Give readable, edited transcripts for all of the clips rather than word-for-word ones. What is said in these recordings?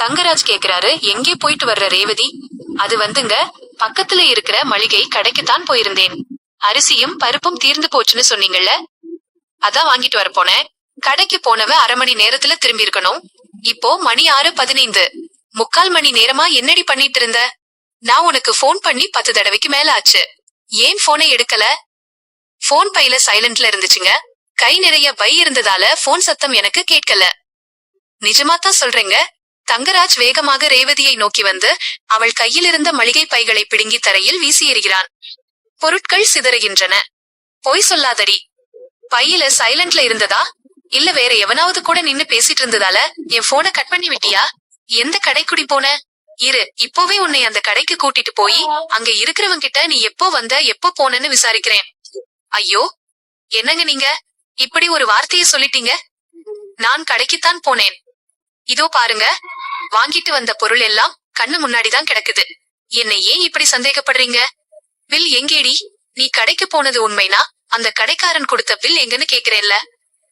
தங்கராஜ் கேக்குறாரு, எங்கே போயிட்டு வர்ற ரேவதி? அது வந்துங்க, பக்கத்துல இருக்கிற மளிகை கடைக்குத்தான் போயிருந்தேன். அரிசியும் பருப்பும் தீர்ந்து போச்சுன்னு சொன்னீங்கல்ல, அதான் வாங்கிட்டு வர போனேன். கடைக்கு போனவ 1/2 மணி நேரத்துல திரும்பி இருக்கணும். இப்போ மணி 6:15. 3/4 மணி நேரமா என்னடி பண்ணிட்டு இருந்த? நான் உனக்கு போன் பண்ணி 10 தடவைக்கு மேல ஆச்சு. ஏன் போனை எடுக்கல? போன் பையில சைலண்ட்ல இருந்துச்சுங்க. கை நிறைய பை இருந்ததால போன் சத்தம் எனக்கு கேட்கல. நிஜமாத்தான் சொல்றேங்க. தங்கராஜ் வேகமாக ரேவதியை நோக்கி வந்து அவள் கையில் இருந்த மளிகை பைகளை பிடுங்கி தரையில் வீசி எறிகிறான். பொருட்கள் சிதறுகின்றன. பொய் சொல்லாதடி. பையில சைலண்ட்ல இருந்ததா இல்ல வேற எவனாவது கூட நின்னு பேசிட்டு இருந்ததால என் போனை கட் பண்ணி விட்டியா? எந்த கடைக்குடி போன? இரு, இப்போவே உன்னை அந்த கடைக்கு கூட்டிட்டு போய் அங்க இருக்கிறவங்க கிட்ட நீ எப்போ வந்த எப்போ போனன்னு விசாரிக்கிறேன். ஐயோ, என்னங்க நீங்க இப்படி ஒரு வார்த்தையை சொல்லிட்டீங்க? நான் கடைக்குத்தான் போனேன். இதோ பாருங்க, வாங்கிட்டு வந்த பொருள் எல்லாம் கண்ணு முன்னாடிதான் கிடக்குது. என்னை ஏன் இப்படி சந்தேகப்படுறீங்க? பில் எங்கேடி? நீ கடைக்கு போனது உண்மைனா அந்த கடைக்காரன் கொடுத்த பில் எங்கன்னு கேக்குறேன்ல.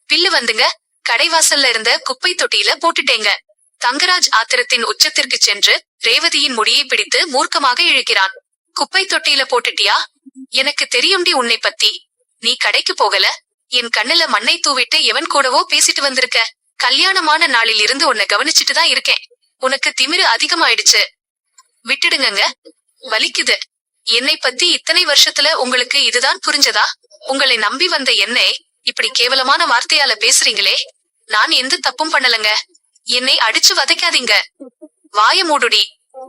பில்லு வந்துங்க, கடைவாசல்ல இருந்த குப்பை தொட்டியில போட்டுட்டேங்க. தங்கராஜ் ஆத்திரத்தின் உச்சத்திற்கு சென்று ரேவதியின் முடியை பிடித்து மூர்க்கமாக இழுக்கிறான். குப்பை தொட்டியில போட்டுட்டியா? எனக்கு தெரியும்டி உன்னை பத்தி. நீ கடைக்கு போகல, என் கண்ணுல மண்ணை தூவிட்டு எவன் கூடவோ பேசிட்டு வந்திருக்க. கல்யாணமான நாளில் இருந்து உன்னை கவனிச்சுட்டு தான் இருக்கேன். உனக்கு திமிரு அதிகமாயிடுச்சு. விட்டுடுங்க, வலிக்குது. என்னை பத்தி இத்தனை வருஷத்துல உங்களுக்கு இதுதான் புரிஞ்சதா? உங்களை நம்பி வந்த என்னை இப்படி கேவலமான வார்த்தையால பேசுறீங்களே. நான் எந்த தப்பும் பண்ணலங்க. என்னை அடிச்சு வதைக்காதீங்க. வாய மூடுடி.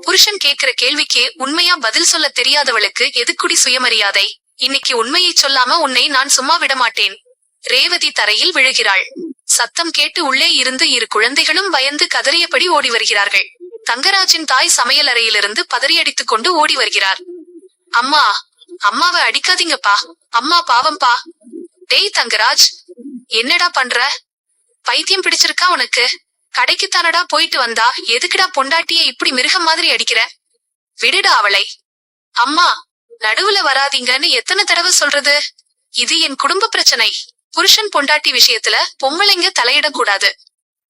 புருஷன் கேக்குற கேள்விக்கு உண்மையா பதில் சொல்ல தெரியாதவளுக்கு எதுக்குடி சுயமரியாதை? இன்னைக்கு உண்மையை சொல்லாம உன்னை நான் சும்மா விட மாட்டேன். ரேவதி தரையில் விழுகிறாள். சத்தம் கேட்டு உள்ளே இருந்து 2 குழந்தைகளும் பயந்து கதறியபடி ஓடி வருகிறார்கள். தங்கராஜின் தாய் சமையல் அறையிலிருந்து பதறியடித்துக் கொண்டு ஓடி வருகிறார். அம்மா, அம்மாவை அடிக்காதீங்கப்பா, அம்மா பாவம்பா. டேய் தங்கராஜ், என்னடா பண்ற? பைத்தியம் பிடிச்சிருக்கா உனக்கு? கடைக்குத்தானடா போயிட்டு வந்தா, எதுக்குடா பொண்டாட்டிய இப்படி மிருகம் மாதிரி அடிக்கிற? விடுடா அவளை. அம்மா, நடுவுல வராதீங்கன்னு எத்தனை தடவை சொல்றது? இது என் குடும்ப பிரச்சனை. புருஷன் பொண்டாட்டி விஷயத்துல பொம்பளைங்க தலையிடக்கூடாது.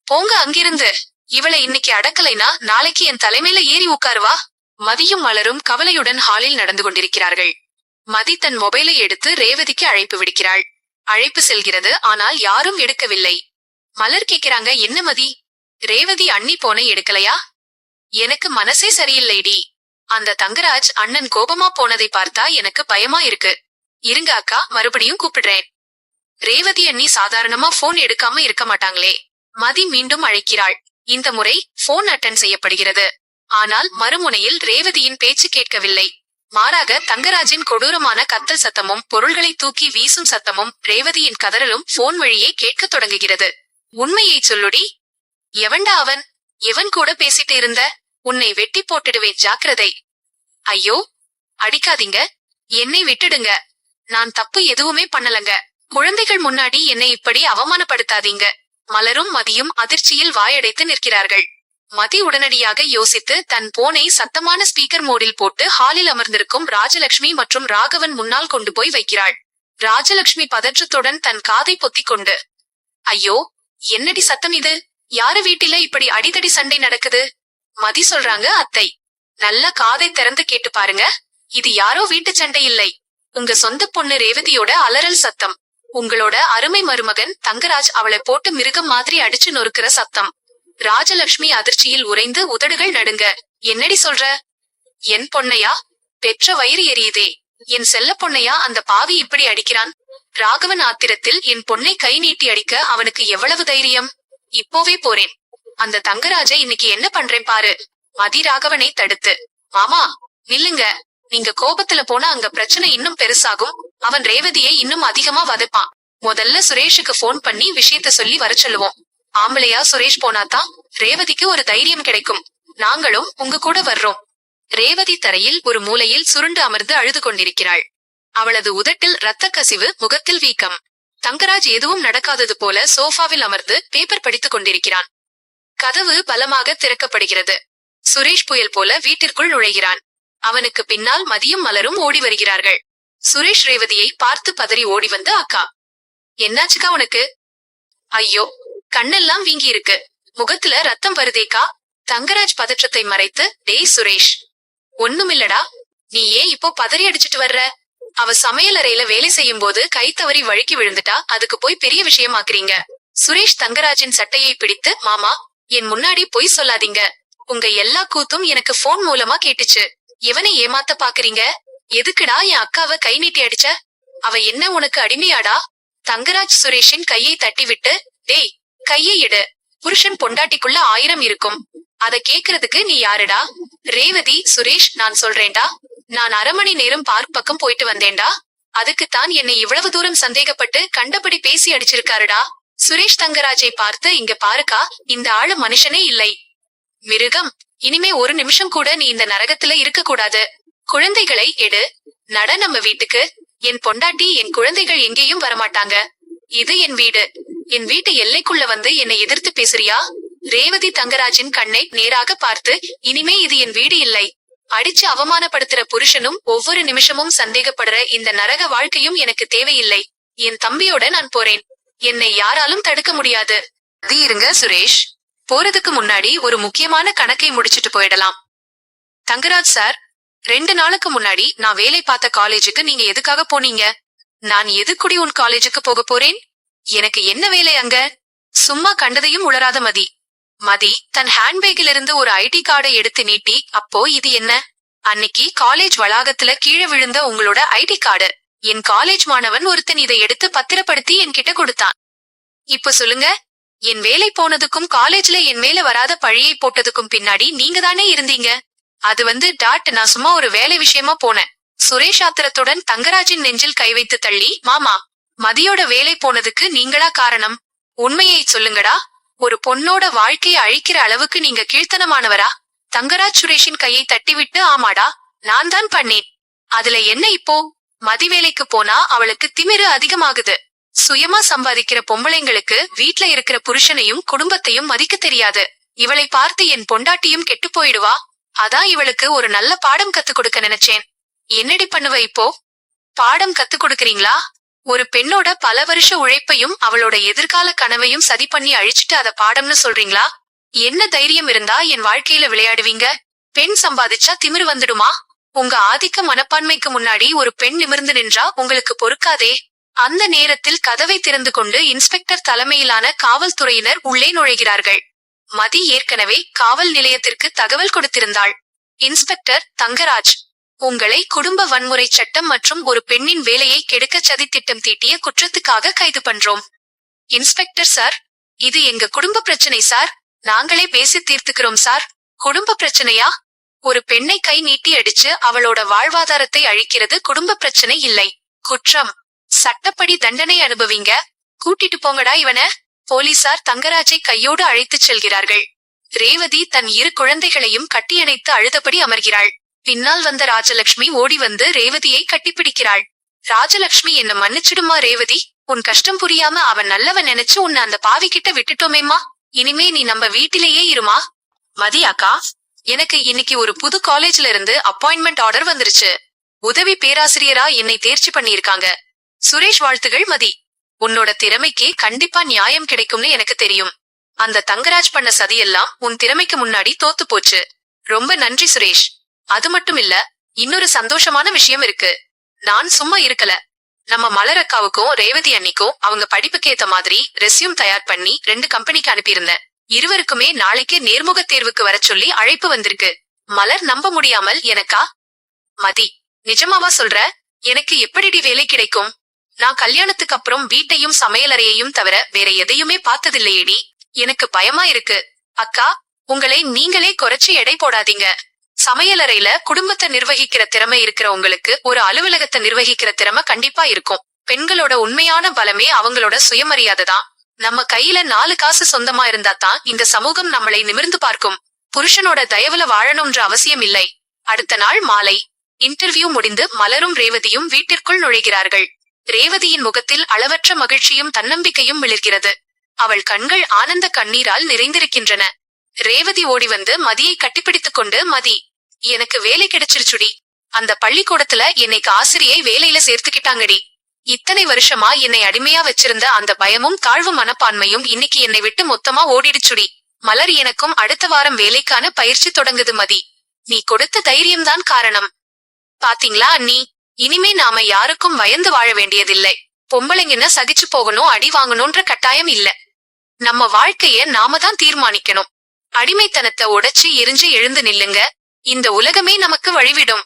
போங்க அங்கிருந்து. இவளை இன்னைக்கு அடக்கலைனா நாளைக்கு என் தலைமையில ஏறி உட்காருவா. மதியும் மலரும் கவலையுடன் ஹாலில் நடந்து கொண்டிருக்கிறார்கள். மதி தன் மொபைலை எடுத்து ரேவதிக்கு அழைப்பு விடுக்கிறாள். அழைப்பு செல்கிறது, ஆனால் யாரும் எடுக்கவில்லை. மலர் கேக்குறாங்க, என்ன மதி, ரேவதி அண்ணி போனை எடுக்கலையா? எனக்கு மனசே சரியில்லைடி. அந்த தங்கராஜ் அண்ணன் கோபமா போனதை பார்த்தா எனக்கு பயமா இருக்கு. இருங்க அக்கா, மறுபடியும் கூப்பிடுறேன். ரேவதி அண்ணி சாதாரணமா போன் எடுக்காம இருக்க மாட்டாங்களே. மதி மீண்டும் அழைக்கிறாள். இந்த முறை போன் அட்டன் செய்யப்படுகிறது. ஆனால் மறுமுனையில் ரேவதியின் பேச்சு கேட்கவில்லை. மாறாக தங்கராஜின் கொடூரமான கத்தல் சத்தமும் பொருள்களை தூக்கி வீசும் சத்தமும் ரேவதியின் கதறலும் போன் வழியே கேட்க தொடங்குகிறது. உண்மையை சொல்லுடி. எவன்டா அவன்? எவன் கூட பேசிட்டு இருந்த? உன்னை வெட்டி போட்டுடுவேன், ஜாக்கிரதை. ஐயோ, அடிக்காதீங்க, என்னை விட்டுடுங்க. நான் தப்பு எதுவுமே பண்ணலங்க. குழந்தைகள் முன்னாடி என்னை இப்படி அவமானப்படுத்தாதீங்க. மலரும் மதியும் அதிர்ச்சியில் வாயடைத்து நிற்கிறார்கள். மதி உடனடியாக யோசித்து தன் போனை சத்தமான ஸ்பீக்கர் மோடில் போட்டு ஹாலில் அமர்ந்திருக்கும் ராஜலட்சுமி மற்றும் ராகவன் முன்னால் கொண்டு போய் வைக்கிறாள். ராஜலட்சுமி பதற்றத்துடன் தன் காதை பொத்திக் கொண்டு, ஐயோ, என்னடி சத்தம் இது? யாரு வீட்டில இப்படி அடிதடி சண்டை நடக்குது? மதி சொல்றாங்க, அத்தை, நல்ல காதை திறந்து கேட்டு பாருங்க. இது யாரோ வீட்டு சண்டை இல்லை, உங்க சொந்த பொண்ணு ரேவதியோட அலறல் சத்தம். உங்களோட அருமை மருமகன் தங்கராஜ் அவளை போட்டு மிருகம் மாதிரி அடிச்சு நொறுக்கிற சத்தம். ராஜலட்சுமி அதிர்ச்சியில் உறைந்து உதடுகள் நடுங்க. என்னடி சொல்ற? என் பொண்ணையா? பெற்ற வயிறு எரியுதே. என் செல்ல பொண்ணையா அந்த பாவி இப்படி அடிக்கிறான்? ராகவன் ஆத்திரத்தில் என் பொண்ணை கை நீட்டி அடிக்க அவனுக்கு எவ்வளவு தைரியம்? இப்போவே போறேன். அந்த தங்கராஜை இன்னைக்கு என்ன பண்றேன் பாரு. மதி ராகவனை தடுத்து, மாமா நில்லுங்க. நீங்க கோபத்துல போனா அங்க பிரச்சனை இன்னும் பெருசாகும். அவன் ரேவதியை இன்னும் அதிகமா வதைப்பான். முதல்ல சுரேஷுக்கு போன் பண்ணி விஷயத்த சொல்லி வர சொல்லுவோம். ஆம்பளையா சுரேஷ் போனாதான் ரேவதிக்கு ஒரு தைரியம் கிடைக்கும். நாங்களும் உங்க கூட வர்றோம். ரேவதி தரையில் ஒரு மூலையில் சுருண்டு அமர்ந்து அழுது கொண்டிருக்கிறாள். அவளது உதட்டில் இரத்த கசிவு, முகத்தில் வீக்கம். தங்கராஜ் எதுவும் நடக்காதது போல சோஃபாவில் அமர்ந்து பேப்பர் படித்துக் கொண்டிருக்கிறான். கதவு பலமாக திறக்கப்படுகிறது. சுரேஷ் புயல் போல வீட்டிற்குள் நுழைகிறான். அவனுக்கு பின்னால் மதியும் மலரும் ஓடி வருகிறார்கள். சுரேஷ் ரேவதியை பார்த்து பதறி ஓடி வந்து, அக்கா, என்னாச்சுக்கா உனக்கு? ஐயோ, கண்ணெல்லாம் வீங்கி இருக்கு, முகத்துல ரத்தம் வருதேக்கா. தங்கராஜ் பதற்றத்தை மறைத்து, டேய் சுரேஷ், ஒண்ணுமில்லடா, நீ ஏன் இப்போ பதறி அடிச்சிட்டு வர்ற? அவ சமையல் அறையில வேலை செய்யும் போது கை தவறி வழுக்கி விழுந்துட்டா, அதுக்கு போய் பெரிய விஷயமாக்குறீங்க. சுரேஷ் தங்கராஜின் சட்டையை பிடித்து, மாமா, என் முன்னாடி பொய் சொல்லாதீங்க. உங்க எல்லா கூத்தும் எனக்கு போன் மூலமா கேட்டுச்சு. எவனை ஏமாத்த பாக்குறீங்க? எதுக்குடா என் அக்காவை கை நீட்டி அடிச்ச? அவ என்ன உனக்கு அடிமையாடா? தங்கராஜ் சுரேஷின் கையை தட்டிவிட்டு, டேய், கையை எடு. புருஷன் பொண்டாட்டிக்குள்ள 1000 இருக்கும். அத கேக்குறதுக்கு நீ யாருடா? ரேவதி, சுரேஷ், நான் சொல்றேன்டா. நான் 1/2 மணி நேரம் பார்க் பக்கம் போயிட்டு வந்தேன்டா. அதுக்குத்தான் என்னை இவ்வளவு தூரம் சந்தேகப்பட்டு கண்டபடி பேசி அடிச்சிருக்காருடா. சுரேஷ் தங்கராஜை பார்த்து, இங்க பாருக்கா, இந்த ஆளு மனுஷனே இல்லை, மிருகம். இனிமே ஒரு நிமிஷம் கூட நீ இந்த நரகத்துல இருக்க கூடாது. குழந்தைகளை எடு, நட நம்ம வீட்டுக்கு. என் பொண்டாட்டி, என் குழந்தைகள் எங்கேயும் வரமாட்டாங்க. இது என் வீடு. என் வீட்டு எல்லைக்குள்ள வந்து என்னை எதிர்த்து பேசுறியா? ரேவதி தங்கராஜின் கண்ணை நேராக பார்த்து, இனிமே இது என் வீடு இல்லை. அடிச்சு அவமானப்படுத்துற புருஷனும் ஒவ்வொரு நிமிஷமும் சந்தேகப்படுற இந்த நரக வாழ்க்கையும் எனக்கு தேவையில்லை. என் தம்பியோட நான் போறேன். என்னை யாராலும் தடுக்க முடியாது. அது இருங்க சுரேஷ், போறதுக்கு முன்னாடி ஒரு முக்கியமான கணக்கை முடிச்சிட்டு போயிடலாம். தங்கராஜ் சார், 2 நாளுக்கு முன்னாடி நான் வேலை பார்த்த காலேஜுக்கு நீங்க எதுக்காக போனீங்க? நான் எதுக்குடி உன் காலேஜுக்கு போக போறேன்? எனக்கு என்ன வேலை அங்க? சும்மா கண்டதையும் உளராத மதி. மதி தன் ஹேண்ட்பேக்கில் இருந்து ஒரு ஐடி கார்டை எடுத்து நீட்டி, அப்போ இது என்ன? அன்னைக்கு காலேஜ் வளாகத்துல கீழே விழுந்த உங்களோட ஐடி கார்டு. என் காலேஜ் மாணவன் ஒருத்தன் இதை எடுத்து பத்திரப்படுத்தி என்கிட்ட கொடுத்தான். இப்ப சொல்லுங்க, என் வேலை போனதுக்கும் காலேஜ்ல என் மேல வராத பழியை போட்டதுக்கும் பின்னாடி நீங்க தானே இருந்தீங்க. அது வந்து நான் சும்மா ஒரு வேலை விஷயமா போனேன். சுரேஷ் ஆத்திரத்துடன் தங்கராஜின் நெஞ்சில் கை வைத்து தள்ளி, மாமா, மதியோட வேலை போனதுக்கு நீங்களா காரணம்? உண்மையை சொல்லுங்கடா. ஒரு பொண்ணோட வாழ்க்கையை அழிக்கிற அளவுக்கு நீங்க கீழ்த்தனமானவரா? தங்கராஜ் சுரேஷின் கையை தட்டிவிட்டு, ஆமாடா, நான் தான் பண்ணேன். அதுல என்ன இப்போ? மதி வேலைக்கு போனா அவளுக்கு திமிரு அதிகமாகுது. சுயமா சம்பாதிக்கிற பொம்பளைங்களுக்கு வீட்ல இருக்கிற புருஷனையும் குடும்பத்தையும் மதிக்க தெரியாது. இவளை பார்த்து என் பொண்டாட்டியும் கெட்டு போயிடுவா. அதான் இவளுக்கு ஒரு நல்ல பாடம் கத்து கொடுக்க நினைச்சேன். என்னடி பண்ணுவ இப்போ? பாடம் கத்து கொடுக்கறீங்களா? ஒரு பெண்ணோட பல வருஷ உழைப்பையும் அவளோட எதிர்கால கனவையும் சதி பண்ணி அழிச்சிட்டு அத பாடம்னு சொல்றீங்களா? என்ன தைரியம் இருந்தா என் வாழ்க்கையில விளையாடுவீங்க? பெண் சம்பாதிச்சா திமிரு வந்துடுமா? உங்க ஆதிக்க மனப்பான்மைக்கு முன்னாடி ஒரு பெண் நிமிர்ந்து நின்றா உங்களுக்கு பொறுக்காதே. அந்த நேரத்தில் கதவை திறந்து கொண்டு இன்ஸ்பெக்டர் தலைமையிலான காவல்துறையினர் உள்ளே நுழைகிறார்கள். மதி ஏற்கனவே காவல் நிலையத்திற்கு தகவல் கொடுத்திருந்தாள். இன்ஸ்பெக்டர் தங்கராஜ், உங்களை குடும்ப வன்முறை சட்டம் மற்றும் ஒரு பெண்ணின் வேலையை கெடுக்க சதி திட்டம் தீட்டிய குற்றத்துக்காக கைது பண்றோம். இன்ஸ்பெக்டர் சார், இது எங்க குடும்ப பிரச்சனை சார். நாங்களே பேசி தீர்த்துக்கிறோம் சார். குடும்ப பிரச்சனையா? ஒரு பெண்ணை கை நீட்டி அடிச்சு அவளோட வாழ்வாதாரத்தை அழிக்கிறது குடும்ப பிரச்சனை இல்லை, குற்றம். சட்டப்படி தண்டனை அனுபவிங்க. கூட்டிட்டு போங்கடா இவன. போலீசார் தங்கராஜை கையோடு அழைத்துச் செல்கிறார்கள். ரேவதி தன் 2 குழந்தைகளையும் கட்டியணைத்து அழுதபடி அமர்கிறாள். பின்னால் வந்த ராஜலட்சுமி ஓடி வந்து ரேவதியை கட்டிப்பிடிக்கிறாள். ராஜலட்சுமி, என்ன மன்னிச்சிடுமா ரேவதி, உன் கஷ்டம் புரியாம அவன் நல்லவன் நினைச்சு உன்னை அந்த பாவி கிட்ட விட்டுட்டோமேமா. இனிமே நீ நம்ம வீட்டிலேயே இருமா. மதி அக்கா, எனக்கு இன்னைக்கு ஒரு புது காலேஜ்ல இருந்து அப்பாயின்மெண்ட் ஆர்டர் வந்துருச்சு. உதவி பேராசிரியரா என்னை தேர்ச்சி பண்ணிருக்காங்க. சுரேஷ், வாழ்த்துகள் மதி. உன்னோட திறமைக்கு கண்டிப்பா நியாயம் கிடைக்கும்னு எனக்கு தெரியும். அந்த தங்கராஜ் பண்ண சதியெல்லாம் உன் திறமைக்கு முன்னாடி தோத்து போச்சு. ரொம்ப நன்றி சுரேஷ். அது மட்டும் இல்ல, இன்னொரு சந்தோஷமான விஷயம் இருக்கு. நான் சும்மா இருக்கல. நம்ம மலர் அக்காவுக்கும் ரேவதி அன்னிக்கும் அவங்க படிப்புக்கு ஏத்த மாதிரி ரெஸ்யூம் தயார் பண்ணி 2 கம்பெனிக்கு அனுப்பியிருந்தேன். இருவருக்குமே நாளைக்கு நேர்முக தேர்வுக்கு வர சொல்லி அழைப்பு வந்திருக்கு. மலர் நம்ப முடியாமல், எனக்கா? மதி, நிஜமாவா சொல்ற? எனக்கு எப்படிடி வேலை கிடைக்கும்? நான் கல்யாணத்துக்கு அப்புறம் வீட்டையும் சமையலறையையும் தவிர வேற எதையுமே பார்த்ததில்லையேடி. எனக்கு பயமா இருக்கு. அக்கா, உங்களை நீங்களே குறைச்சு எடை போடாதீங்க. சமையலறையில குடும்பத்தை நிர்வகிக்கிற திறமை இருக்கிற உங்களுக்கு ஒரு அலுவலகத்தை நிர்வகிக்கிற திறமை கண்டிப்பா இருக்கும். பெண்களோட உண்மையான பலமே அவங்களோட சுயமரியாதை தான். நம்ம கையில 4 காசு சொந்தமா இருந்தா தான் இந்த சமூகம் நம்மளை நிமிர்ந்து பார்க்கும். புருஷனோட தயவுல வாழணும்ன்ற அவசியம் இல்லை. அடுத்த நாள் மாலை இன்டர்வியூ முடிந்து மலரும் ரேவதியும் வீட்டிற்குள் நுழைகிறார்கள். ரேவதியின் முகத்தில் அளவற்ற மகிழ்ச்சியும் தன்னம்பிக்கையும் மிளிர்கிறது. அவள் கண்கள் ஆனந்த கண்ணீரால் நிறைந்திருக்கின்றன. ரேவதி ஓடி வந்து மதியை கட்டிப்பிடித்துக் கொண்டு, மதி, எனக்கு வேலை கிடைச்சிருச்சுடி. அந்த பள்ளிக்கூடத்துல என்னைக்கு ஆசிரியை வேலையில சேர்த்துக்கிட்டாங்கடி. இத்தனை வருஷமா என்னை அடிமையா வச்சிருந்த அந்த பயமும் தாழ்வு மனப்பான்மையும் இன்னைக்கு என்னை விட்டு மொத்தமா ஓடிடுச்சுடி. மலர், எனக்கும் அடுத்த வாரம் வேலைக்கான பயிற்சி தொடங்குது மதி. நீ கொடுத்த தைரியம்தான் காரணம். பாத்தீங்களா அண்ணி, இனிமே நாம யாருக்கும் பயந்து வாழ வேண்டியதில்லை. பொம்பளைங்கன்னா சகிச்சு போகணும், அடி வாங்கணும்ன்ற கட்டாயம் இல்ல. நம்ம வாழ்க்கைய நாம தான் தீர்மானிக்கணும். அடிமைத்தனத்தை உடைச்சு எரிஞ்சு எழுந்து நில்லுங்க. இந்த உலகமே நமக்கு வழிவிடும்.